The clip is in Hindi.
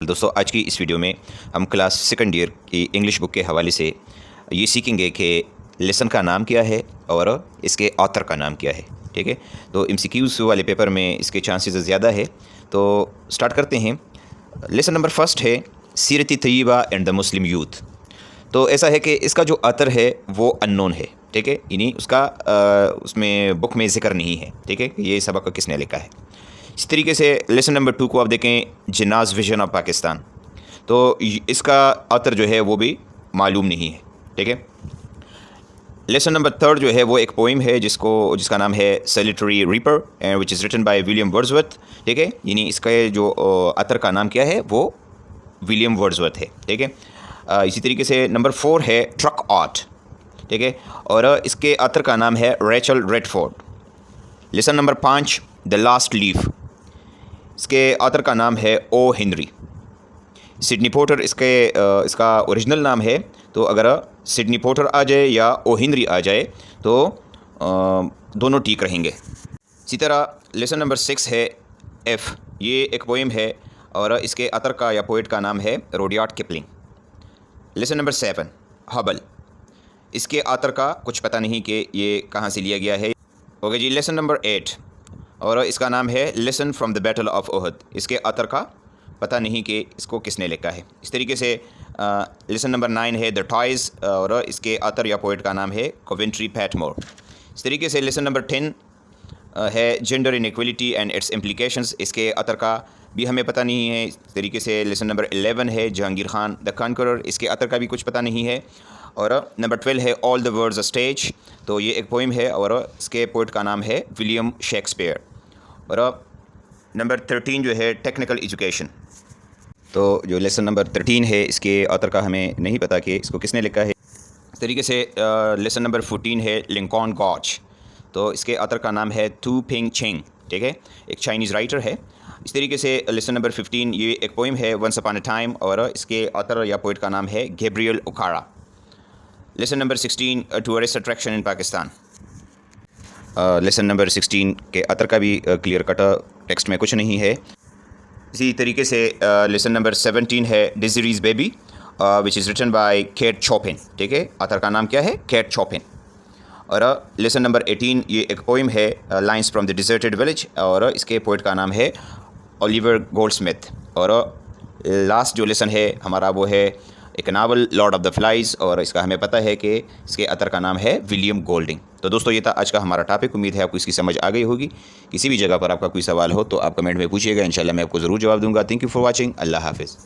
दोस्तों आज की इस वीडियो में हम क्लास सेकंड ईयर की इंग्लिश बुक के हवाले से ये सीखेंगे कि लेसन का नाम क्या है और इसके ऑथर का नाम क्या है। ठीक है, तो एमसीक्यूज़ वाले पेपर में इसके चांसेस ज़्यादा है। तो स्टार्ट करते हैं। लेसन नंबर फर्स्ट है सीरत तय्यबा एंड द मुस्लिम यूथ। तो ऐसा है कि इसका जो ऑथर है वो अननोन है। ठीक है, यानी उसका उसमें बुक में ज़िक्र नहीं है। ठीक है, ये सबक किसने लिखा है। इस तरीके से लेसन नंबर 2 को आप देखें, जिन्नास विजन ऑफ पाकिस्तान। तो इसका ऑथर जो है वो भी मालूम नहीं है। ठीक है, लेसन नंबर 3 जो है वो एक पोइम है जिसका नाम है solitary reaper and which is written by William Wordsworth. ठीक है, यानी इसका जो ऑथर का नाम क्या है वो विलियम वर्ड्सवर्थ है। ठीक है, इसी तरीके से नंबर 4 है ट्रक आर्ट। ठीक है, और इसके ऑथर का नाम है Rachel Redford. Lesson number 5 the last leaf, इसके ऑथर का नाम है ओ हेनरी। सिडनी पोर्टर इसका ओरिजिनल नाम है। तो अगर सिडनी पोर्टर आ जाए या ओ हेनरी आ जाए तो दोनों ठीक रहेंगे। इसी तरह लेसन नंबर 6 है एफ़। ये एक पोइम है और इसके ऑथर का या पोइट का नाम है Rudyard Kipling. Lesson number 7 Hubble, इसके ऑथर का कुछ पता नहीं कि ये कहाँ से लिया गया है। ओके जी, लेसन नंबर 8 और इसका नाम है lesson from the battle of Uhud. इसके ऑथर का पता नहीं कि इसको किसने लिखा है। इस तरीके से लेसन नंबर 9 है द टॉयज़ और इसके ऑथर या पोइट का नाम है कोवेंट्री पैटमोर। इस तरीके से लेसन नंबर 10 है gender inequality and it's implications. इसके ऑथर का भी हमें पता नहीं है। इस तरीके से लेसन नंबर 11 है जहांगीर खान द कॉन्करर। इसके ऑथर का भी कुछ पता नहीं है। और नंबर 12 है all the words a stage. तो ये एक पोइम है और इसके पोइट का नाम है विलियम शेक्सपियर। और नंबर 13 जो है टेक्निकल एजुकेशन। तो जो लेसन नंबर 13 है इसके ऑथर का हमें नहीं पता कि इसको किसने लिखा है। इस तरीके से लेसन नंबर 14 है लिंकॉन गॉच। तो इसके ऑथर का नाम है टू पिंग चेंग। ठीक है, एक चाइनीज़ राइटर है। इस तरीके से लेसन नंबर 15 ये एक पोइम है वंस अपॉन अ टाइम और इसके ऑथर या पोइट का नाम है Gabriel Okara. Lesson number 16 tourist attraction in Pakistan. Lesson number 16 के ऑथर का भी क्लियर कट टेक्स्ट में कुछ नहीं है। इसी तरीके से लेसन नंबर 17 है Desiree's baby which is written by Kate Chopin. ठीक है, ऑथर का नाम क्या है, केट चॉपिन। और लेसन नंबर 18 ये एक पोइम है lines from the deserted village और इसके पोइट का नाम है ओलिवर गोल्डस्मिथ। और लास्ट जो लेसन है हमारा वो है एक novel Lord of the flies और इसका हमें पता है कि इसके ऑथर का नाम है विलियम गोल्डिंग। तो दोस्तों ये था आज का हमारा टॉपिक। उम्मीद है आपको इसकी समझ आ गई होगी। किसी भी जगह पर आपका कोई सवाल हो तो आप कमेंट में पूछिएगा, इंशाल्लाह मैं आपको ज़रूर जवाब दूंगा। Thank you for watching. अल्लाह हाफिज़।